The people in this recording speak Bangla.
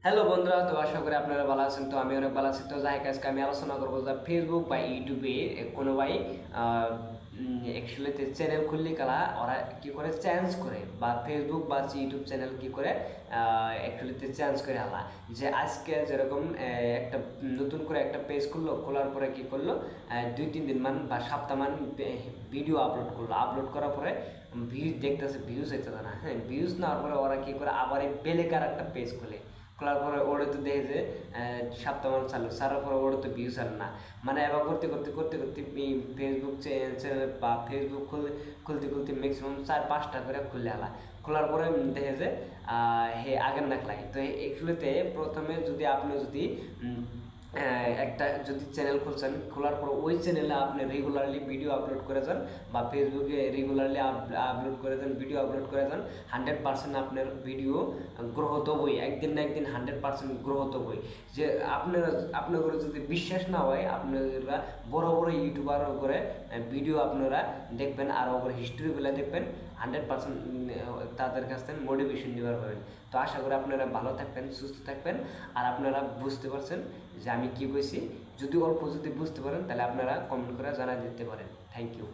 হ্যালো বন্ধুরা, তো আশা করি আপনারা ভালো আছেন। তো আমি অনেক ভালো আছি। তো যাই হোক, আজকে আমি আলোচনা করবো যে ফেসবুক বা ইউটিউবে কোনো ভাই অ্যাকচুয়ালি চ্যানেল খুললি কালা ওরা কি করে চেঞ্জ করে, বা ফেসবুক বা ইউটিউব চ্যানেল কি করে অ্যাকচুয়ালিতে চেঞ্জ করে আলা, যে আজকে যেরকম একটা নতুন করে একটা পেজ খুললো, খোলার পরে কি করলো, 2-3 দিন মান বা সপ্তাহ মান ভিডিও আপলোড করলো। আপলোড করার পরে ভিউজ দেখতেছে, ভিউজ হইতেছে না। হ্যাঁ, ভিউজ নেওয়ার পরে ওরা কি করে আবার এই বেলেকার একটা পেজ খুলে। খোলার পরে ওরে তো দেখে যে সপ্তাহ মান চালু সারার পরে ওরে তো ভিউজ আর না। মানে এবার করতে করতে করতে করতে ফেসবুক চ্যানেল বা ফেসবুক খুলতে খুলতে ম্যাক্সিমাম 4-5টা করে খুলে আলা। খোলার পরে দেখে যে হে আগের না লাগে। তো এগুলোতে প্রথমে যদি আপনি যদি একটা যদি চ্যানেল খুলছেন, খোলার পর ওই চ্যানেলে আপনি রেগুলারলি ভিডিও আপলোড করে যান, বা ফেসবুকে রেগুলারলি আপলোড করে যান, ভিডিও আপলোড করে যান, 100% আপনার ভিডিও গ্রহত বই, একদিন না একদিন 100% গ্রহত বই। যে আপনার করে যদি বিশ্বাস না হয়, আপনারা বড় বড় ইউটিউবার করে ভিডিও আপনারা দেখবেন, আর ওপর হিস্ট্রিগুলো দেখবেন, 100% তাদের কাছ থেকে মোটিভেশন নেওয়ার পাবেন। তো আশা করি আপনারা ভালো থাকবেন, সুস্থ থাকবেন, আর আপনারা বুঝতে পারছেন যে আমি কী কইছি। যদি অল্প যদি বুঝতে পারেন, তাহলে আপনারা কমেন্ট করে জানাই দিতে পারেন। Thank you.